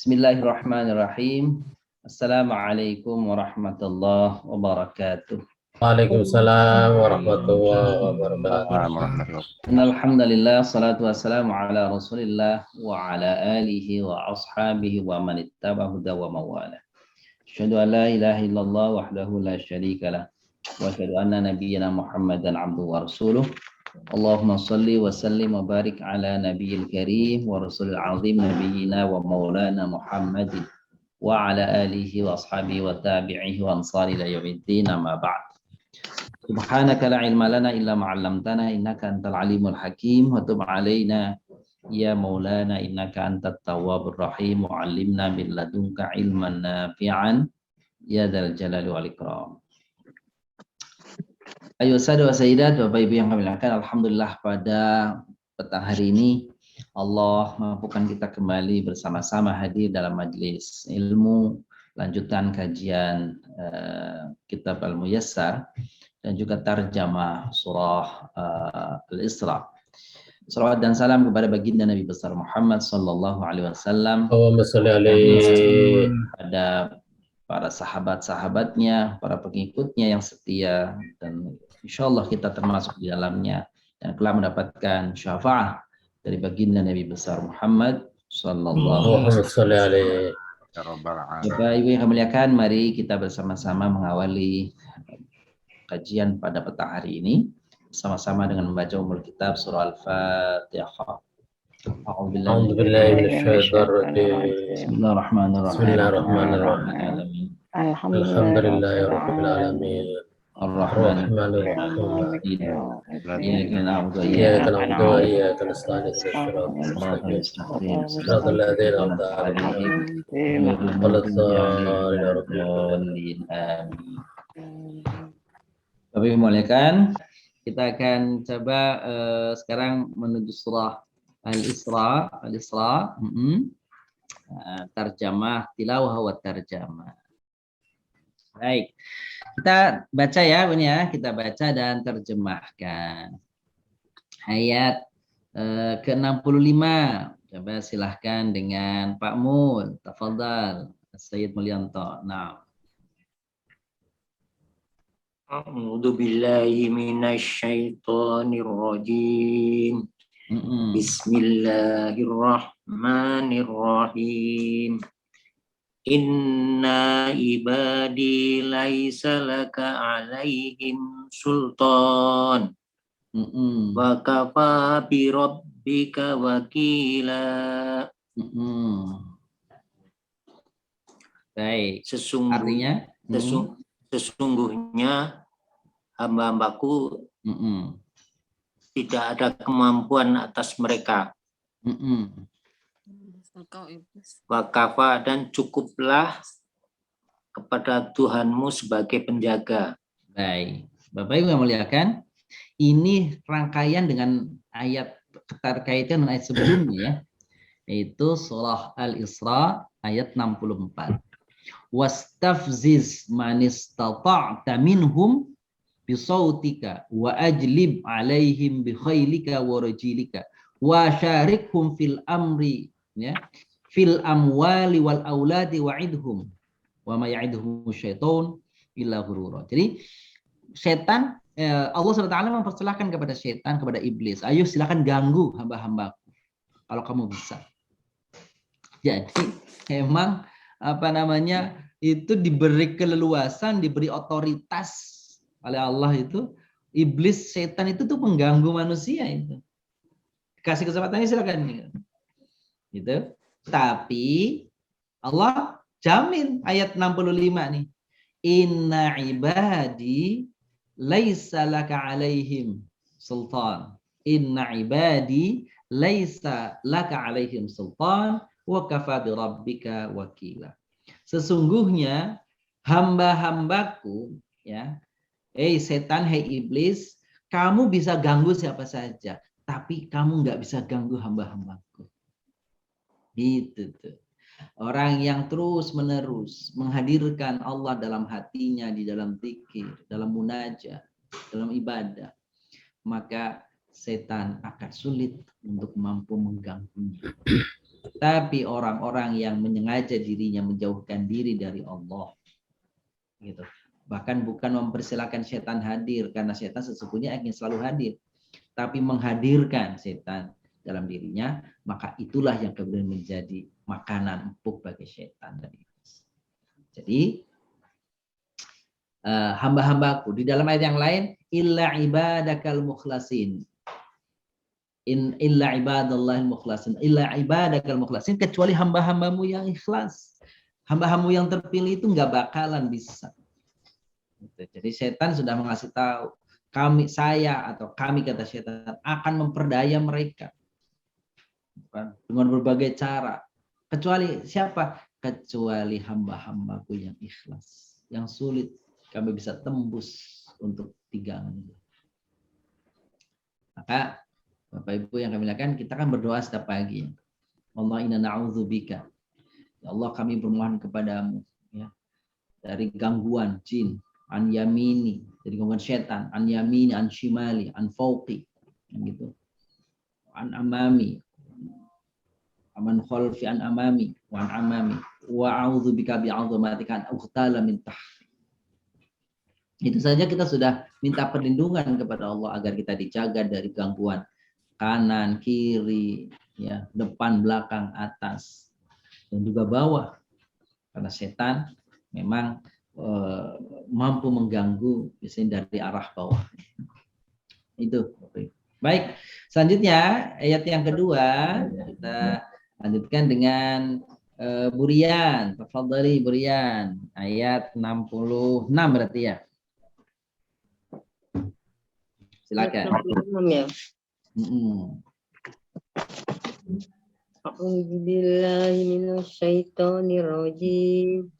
Bismillahirrahmanirrahim. Assalamualaikum warahmatullahi wabarakatuh. Waalaikumsalam warahmatullahi wabarakatuh. Alhamdulillah, salatu wassalamu ala rasulillah wa ala alihi wa ashabihi wa man ittaba huda wa mawala. Asyhadu an la ilaha illallah wahdahu la syarika lah wa asyhadu anna nabiyyana Muhammadan abduhu wa rasuluh. Allahumma salli wa sallim wa barik ala nabiyil karim wa rasulil azim nabiyyina wa maulana Muhammadin wa ala alihi wa ashabihi wa tabi'ihi wa ansari ila yaumiddin, amma ba'd. Subhanaka la ilma lana illa ma 'allamtana innaka antal alimul hakim wa tub 'alaina ya maulana innaka antat tawwabur rahim wa 'allimna min ladunka ilman nafi'an ya dzal jalali wal ikram. Ayo sahabat sayyidat, Bapak Ibu yang kami muliakan, alhamdulillah pada petang hari ini Allah mampukan kita kembali bersama-sama hadir dalam majelis ilmu lanjutan kajian kitab Al-Muyassar dan juga tarjamah surah Al-Isra. Salawat dan salam kepada baginda Nabi besar Muhammad sallallahu alaihi wasallam. Allahumma shalli alaihi. Pada para sahabat-sahabatnya, para pengikutnya yang setia, dan insya Allah kita termasuk di dalamnya dan telah mendapatkan syafaat dari baginda Nabi besar Muhammad sallallahu alaihi wasallam. Bapak Ibu yang kami muliakan, mari kita bersama-sama mengawali kajian pada petang hari ini sama-sama dengan membaca umul kitab surah Al-Fatihah. Bismillahirrahmanirrahim. Alhamdulillahirabbil alamin. Ar-Rahmanir-Rahim. Iyyaka na'budu wa iyyaka nasta'in. Shiratal ladzina an'amta 'alaihim ghairil maghdubi 'alaihim. Tapi muliakan, kita akan coba sekarang menuju surah Al-Isra, tarjamah tilawah wa tarjamah. Baik, kita baca ya, ini ya, kita baca dan terjemahkan ayat ke-65. Coba silahkan dengan Pak Mul, tafadhal, Sayyid Mulyanto. Nah. A'udzu billahi minasy syaithanir rajim. Bismillahirrahmanirrahim. Inna ibadi laisa laka alaihim sultan. Wa kafa bi rabbika wakila. Baik. Artinya sesungguhnya hamba-hambaku tidak ada kemampuan atas mereka. Wakafa, dan cukuplah kepada Tuhanmu sebagai penjaga. Baik, Bapak Ibu yang muliakan, ini rangkaian dengan ayat terkaitan dengan ayat sebelumnya ya, yaitu surah Al-Isra ayat 64. Wastafziz man istata'ta minhum bisautika wa ajlib alaihim bi khailika wa rajilika wa syarikhum fil amri ya fil amwali wal auladi wa'idhum wa ma ya'idhum syaiton illa ghurura. Jadi setan Allah SWT mempersilahkan kepada setan, kepada iblis, ayo silakan ganggu hamba-hambaku kalau kamu bisa. Jadi emang itu diberi keleluasan, diberi otoritas oleh Allah itu. Iblis, setan itu tuh mengganggu manusia itu. Kasih kesempatannya silakan gitu. Tapi Allah jamin ayat 65 nih. Inna ibadi laisa laka alaihim sultan. Inna ibadi laisa laka alaihim sultan wa kafa bi rabbika wakila. Sesungguhnya hamba-hambaku ya. Setan, iblis, kamu bisa ganggu siapa saja, tapi kamu nggak bisa ganggu hamba-hambaku. Gitu tuh. Orang yang terus-menerus menghadirkan Allah dalam hatinya, di dalam zikir, dalam munajat, dalam ibadah, maka setan akan sulit untuk mampu mengganggunya. Tapi orang-orang yang menyengaja dirinya menjauhkan diri dari Allah, gitu. Bahkan bukan mempersilahkan setan hadir, karena setan sesungguhnya ingin selalu hadir, tapi menghadirkan setan dalam dirinya, maka itulah yang kemudian menjadi makanan empuk bagi setan. Jadi hamba-hambaku, di dalam ayat yang lain, illa ibadakal mukhlasin, illa ibadallahil mukhlasin, illa ibadakal mukhlasin, kecuali hamba-hambamu yang ikhlas. Hamba-hambamu yang terpilih itu nggak bakalan bisa. Jadi setan sudah mengasih tahu, saya atau kami, kata setan, akan memperdaya mereka dengan berbagai cara. Kecuali siapa? Kecuali hamba-hambaku yang ikhlas, yang sulit kami bisa tembus untuk tigangan. Maka Bapak Ibu yang kami lakukan, kita kan berdoa setiap pagi. Allah inna na'udzubika. Ya Allah, kami bermohon kepadamu, ya, dari gangguan jin, an yamini, dari gangguan setan, an yamini, an shimali, an fauqi, gitu, an amami, aman khalfi, an amami, wa an amami, wa a'udzubika bi'azamatika an ughtala min tahti. Itu saja kita sudah minta perlindungan kepada Allah agar kita dijaga dari gangguan kanan, kiri, ya, depan, belakang, atas, dan juga bawah. Karena setan memang mampu mengganggu biasanya dari arah bawah. Itu. Baik, selanjutnya ayat yang kedua kita lanjutkan dengan Burian. Tafadhali Burian, ayat 66 berarti ya. Silakan. Ya. A'udzu billahi minasyaitonir rajim.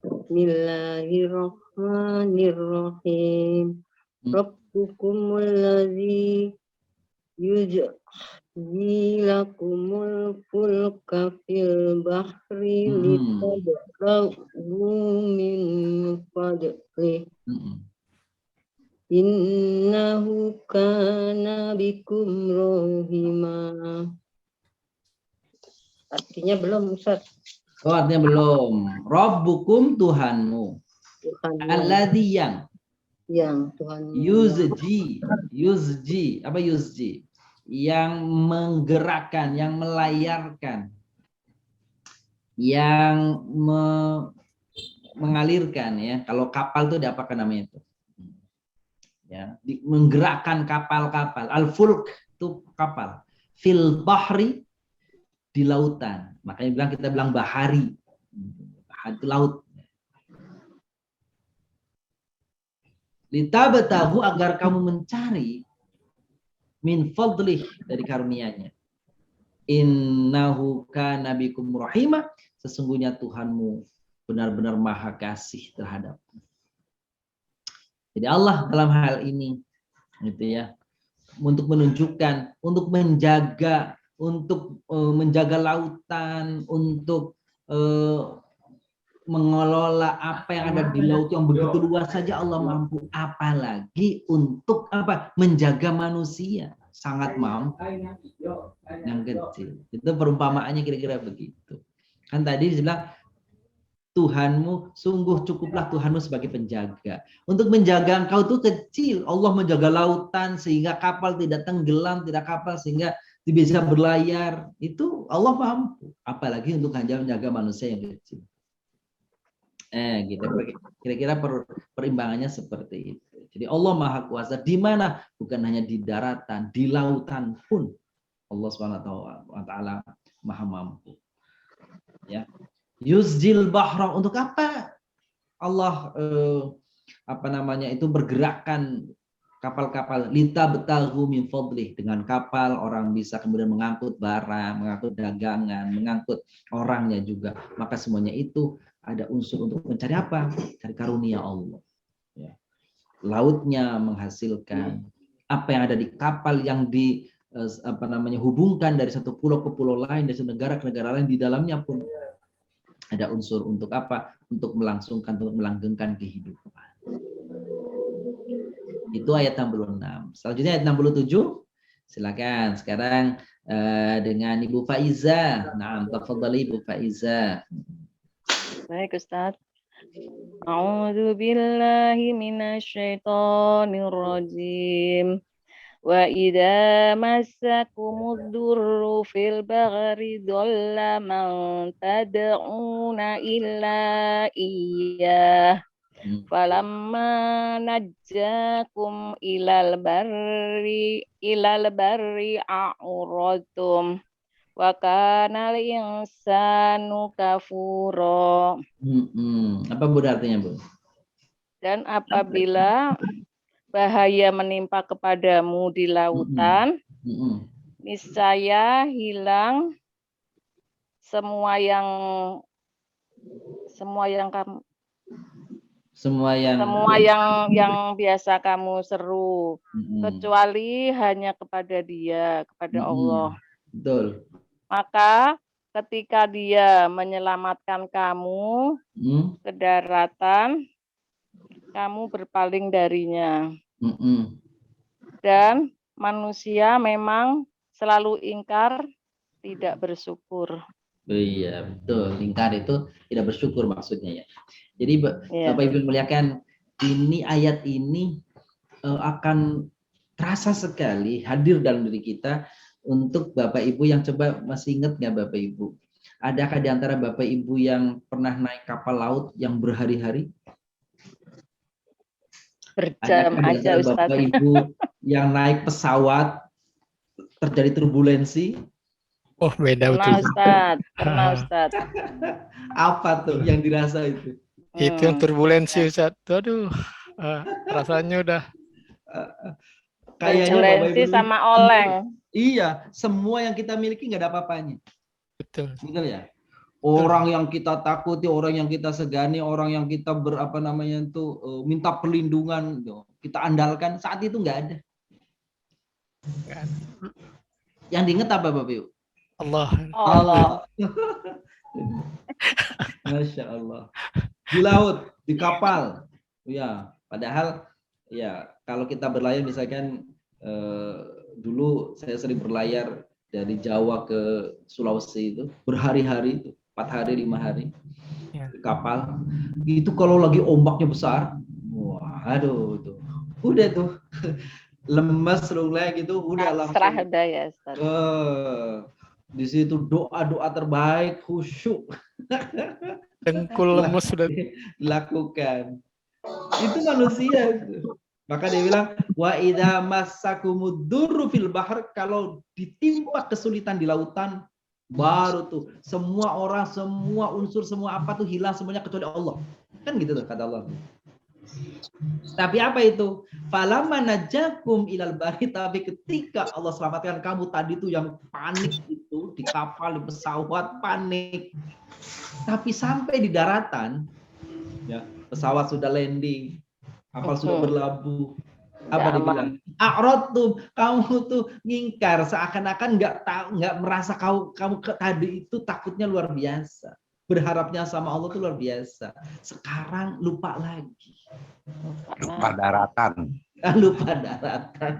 Bismillahirrahmanirrahim. Rabbukumul ladzi yujzi lakumul fulka fil bahri litabtaghu min fadlihi. Innahu kana bikum rahima. Artinya belum, Ustaz. Oh, artinya belum. Rabbukum, Tuhanmu. Alladzi yang Tuhan. Yuzji. Apa yuzji? Yang menggerakkan, yang melayarkan, yang mengalirkan, ya. Kalau kapal itu ada apa namanya itu? Ya, menggerakkan kapal-kapal. Al-fulk itu kapal. Fil bahri, di lautan. Makanya kita bilang bahari. Bahari itu laut. Litabtahu, agar kamu mencari min fadlih, dari karunia-Nya. Innahu kana bikum rahima, sesungguhnya Tuhanmu benar-benar maha kasih terhadap. Jadi Allah dalam hal ini, gitu ya, untuk menunjukkan, untuk menjaga lautan, untuk mengelola apa yang ada di laut yang begitu luas saja Allah mampu, apalagi untuk apa? Menjaga manusia, sangat mampu. Yang kecil. Itu perumpamaannya kira-kira begitu. Kan tadi dibilang Tuhanmu, sungguh cukuplah Tuhanmu sebagai penjaga. Untuk menjaga engkau itu kecil. Allah menjaga lautan sehingga kapal tidak tenggelam, tidak kapal sehingga bisa berlayar. Itu Allah mampu. Apalagi untuk hanya menjaga manusia yang kecil. Gitu. Kira-kira perimbangannya seperti itu. Jadi Allah Maha Kuasa di mana? Bukan hanya di daratan, di lautan pun Allah SWT Maha mampu. Ya. Yuzjil bahra, untuk apa Allah itu bergerakkan kapal-kapal, litabtaghu min fadlih, dengan kapal orang bisa kemudian mengangkut barang, mengangkut dagangan, mengangkut orangnya juga. Maka semuanya itu ada unsur untuk mencari apa? Cari karunia Allah. Ya. Lautnya menghasilkan, apa yang ada di kapal yang hubungkan dari satu pulau ke pulau lain, dari satu negara ke negara lain, di dalamnya pun ada unsur untuk apa? Untuk melangsungkan, untuk melanggengkan kehidupan. Itu ayat 66. Selanjutnya ayat 67. Silakan sekarang dengan Ibu Faiza. Nah, tafadhali Ibu Faiza. Baik Ustaz. A'udzu billahi minasyaitonir rajim. Wa idza massakumud durru fil bahri dhalla man tad'una illa iyyah. Falamma najjakum ilal barri a'radtum wa kana al-insanu kafura. Apa Bu artinya, Bu? Dan apabila bahaya menimpa kepadamu di lautan, niscaya hilang semua yang biasa kamu seru, kecuali hanya kepada Dia, kepada Allah. Betul. Maka ketika Dia menyelamatkan kamu ke daratan, kamu berpaling darinya. Dan manusia memang selalu ingkar, tidak bersyukur. Iya, betul. Ingkar itu tidak bersyukur maksudnya ya. Jadi Bapak Ibu muliakan, ini ayat ini akan terasa sekali hadir dalam diri kita untuk Bapak Ibu yang coba masih ingat nggak Bapak Ibu? Adakah di antara Bapak Ibu yang pernah naik kapal laut yang berhari-hari? Berjam aja Ustaz. Bapak Ibu yang naik pesawat terjadi turbulensi? Oh, beda betul. Pernah Ustaz. Apa tuh yang dirasa itu? Itu yang turbulensi Ustaz. Aduh, rasanya udah kayaknya turbulensi sama oleng. Iya, semua yang kita miliki nggak ada apa-apanya. Betul. Betul ya? Orang yang kita takuti, orang yang kita segani, orang yang kita minta perlindungan, kita andalkan, saat itu nggak ada. Yang diingat apa Bapak Ibu? Allah. Masya Allah. Di laut, di kapal, ya. Padahal, ya kalau kita berlayar misalkan dulu saya sering berlayar dari Jawa ke Sulawesi itu berhari-hari itu. 4 hari, 5 hari di kapal itu kalau lagi ombaknya besar, waduh tuh udah tuh lemas rulai gitu, udah langsung udah ya Ustaz. Di situ doa terbaik, khusyuk, dengkul lemes sudah dilakukan. Itu manusia itu. Maka dia bilang wa idza massakumud durru fil bahr, kalau ditimpa kesulitan di lautan, baru tuh semua orang, semua unsur, semua apa tuh hilang semuanya kecuali Allah. Kan gitu tuh kata Allah. Tapi apa itu? Falamma najakum ilal bahri, tapi ketika Allah selamatkan kamu tadi tuh yang panik itu di kapal, di pesawat panik. Tapi sampai di daratan, ya pesawat sudah landing, kapal sudah berlabuh. Apa dibilang? A'radtum, kamu tuh ngingkar, seakan-akan nggak merasa kamu tadi itu takutnya luar biasa, berharapnya sama Allah tuh luar biasa. Sekarang lupa lagi. Lupa daratan. Lupa daratan.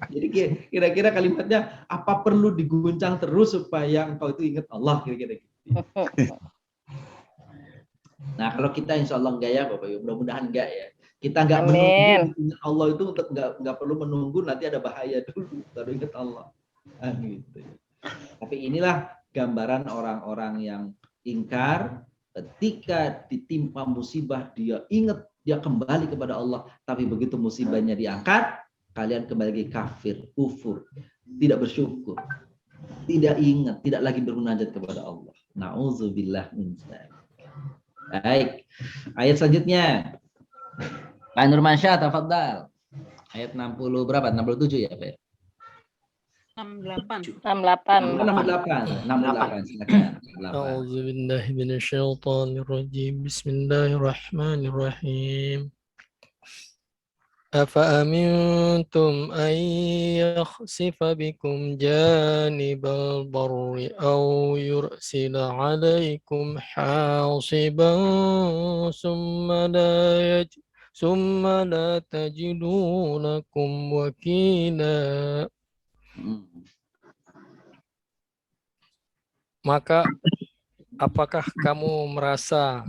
Jadi kira-kira kalimatnya apa perlu diguncang terus supaya engkau itu ingat Allah, kira-kira gitu. Nah kalau kita insya Allah enggak ya Bapak Ibu, mudah-mudahan enggak ya. Kita nggak menunggu Allah itu, untuk nggak perlu menunggu nanti ada bahaya dulu baru ingat Allah. Gitu. Tapi inilah gambaran orang-orang yang ingkar, ketika ditimpa musibah dia ingat, dia kembali kepada Allah, tapi begitu musibahnya diangkat, kalian kembali lagi kafir, kufur, tidak bersyukur, tidak ingat, tidak lagi bermunajat kepada Allah. Nauzubillah min dzalik. Baik, ayat selanjutnya. Pak Nurmansyah, tafadhal. Ayat 60 berapa? 67 ya, Pak? 68. Silakan. A'udzu billahi minasyaitonir rajim. Bismillahirrahmanirrahim. Afa amintum an yakhsifa bikum janibal barri aw yursila 'alaikum hasiban summa la tajidu lakum wakila. Maka apakah kamu merasa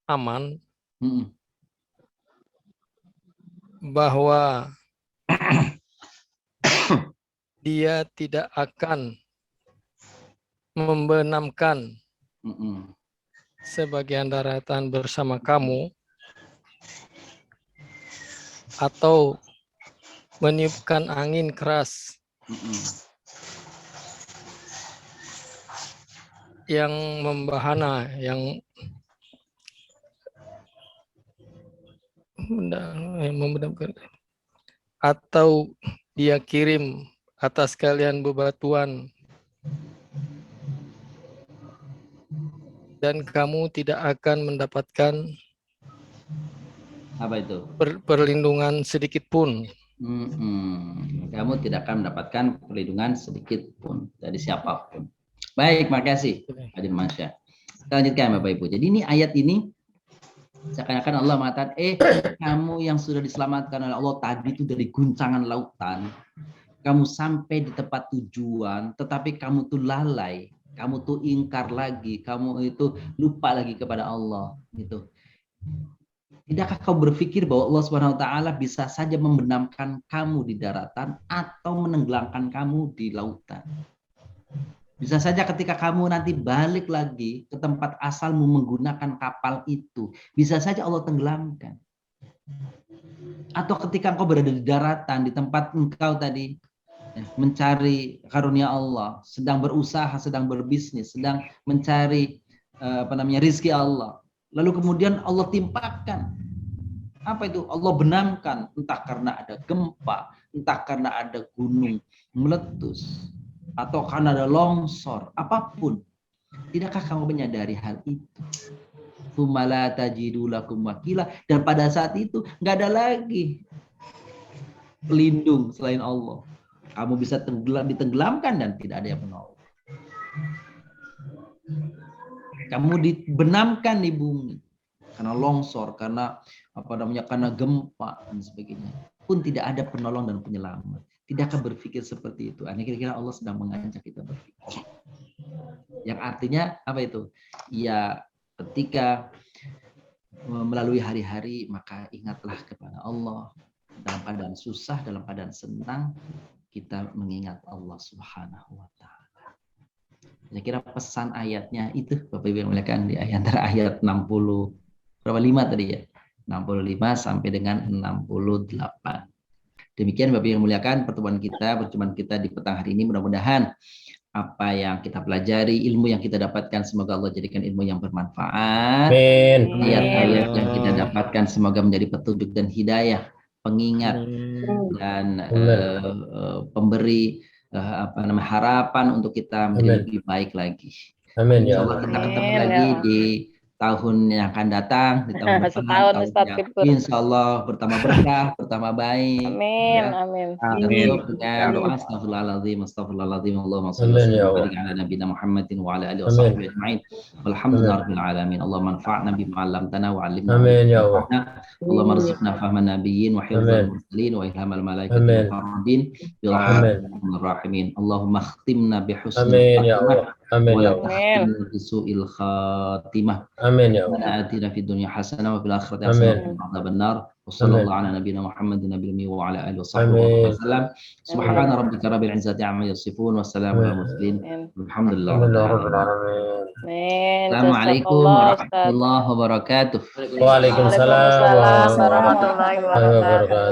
aman bahwa dia tidak akan membenamkan sebagian daratan bersama kamu atau meniupkan angin keras yang membahana, yang membenamkan, atau dia kirim atas kalian bebatuan dan kamu tidak akan mendapatkan apa itu? Perlindungan sedikit pun. Kamu tidak akan mendapatkan perlindungan sedikit pun dari siapapun. Baik, makasih Hadir Masya. Kita lanjutkan Bapak Ibu. Jadi ini ayat ini seakan-akan Allah mengatakan, kamu yang sudah diselamatkan oleh Allah tadi itu dari guncangan lautan, kamu sampai di tempat tujuan, tetapi kamu tuh lalai, kamu tuh ingkar lagi, kamu itu lupa lagi kepada Allah, gitu. Tidakkah kau berpikir bahwa Allah SWT bisa saja membenamkan kamu di daratan atau menenggelamkan kamu di lautan? Bisa saja ketika kamu nanti balik lagi ke tempat asalmu menggunakan kapal itu, bisa saja Allah tenggelamkan. Atau ketika engkau berada di daratan, di tempat engkau tadi mencari karunia Allah, sedang berusaha, sedang berbisnis, sedang mencari rizki Allah. Lalu kemudian Allah timpakan. Apa itu? Allah benamkan, entah karena ada gempa, entah karena ada gunung meletus, atau karena ada longsor, apapun. Tidakkah kamu menyadari hal itu? Tsumma tajidu lakum wakila, dan pada saat itu nggak ada lagi pelindung selain Allah. Kamu bisa ditenggelamkan dan tidak ada yang menolong. Kamu dibenamkan di bumi karena longsor, karena karena gempa dan sebagainya. Pun tidak ada penolong dan penyelamat. Tidakkah berpikir seperti itu? Kira-kira Allah sedang mengajak kita berpikir. Yang artinya apa itu? Ya, ketika melalui hari-hari maka ingatlah kepada Allah. Dalam keadaan susah, dalam keadaan senang, kita mengingat Allah Subhanahu wa Ta'ala. Kira-kira pesan ayatnya itu Bapak Ibu yang muliakan di antara ayat 60 berapa 5 tadi ya? 65 sampai dengan 68. Demikian Bapak yang muliakan pertemuan kita di petang hari ini. Mudah-mudahan apa yang kita pelajari, ilmu yang kita dapatkan, semoga Allah jadikan ilmu yang bermanfaat. Ayat-ayat yang kita dapatkan semoga menjadi petunjuk dan hidayah, pengingat dan pemberi harapan untuk kita menjadi lebih baik lagi. Insya Allah kita ketemu lagi di tahun yang akan datang, di tahun depan, insya Allah bertambah berkah, bertambah baik. Amin, ya. amin. Dengan doa astagfirullahaladzim, astagfirullahaladzim, Allahumma shalli wa barik ala nabiyina Muhammadin wa ala alihi wa sahbihi ajma'in. Walhamdulillahirabbil alamin. Allahumma anfa'na bima 'allamtana wa 'allimna. Amin ya Allah. Allahumma arzuqna fahman nabiyyin wa hifdzal mursalin wa ilhamal malaikati muqarrabin bi rahmatikal rahimin. Allahumma khtimna bi husnil khatimah. Amin ya Allah. Bisu'il khatimah. Amin ya Allah. Atina fid dunya hasanah wa fil akhirati hasanah wa qina adzabannar. Wassallallahu ala nabiyyina Muhammadin nabiyil ummi wa ala alihi washabbihi wasallam. Subhana rabbika rabbil izzati amma yasifun wa salamun alal mursalin. Alhamdulillah. Assalamualaikum warahmatullahi wabarakatuh. Waalaikumsalam warahmatullahi wabarakatuh.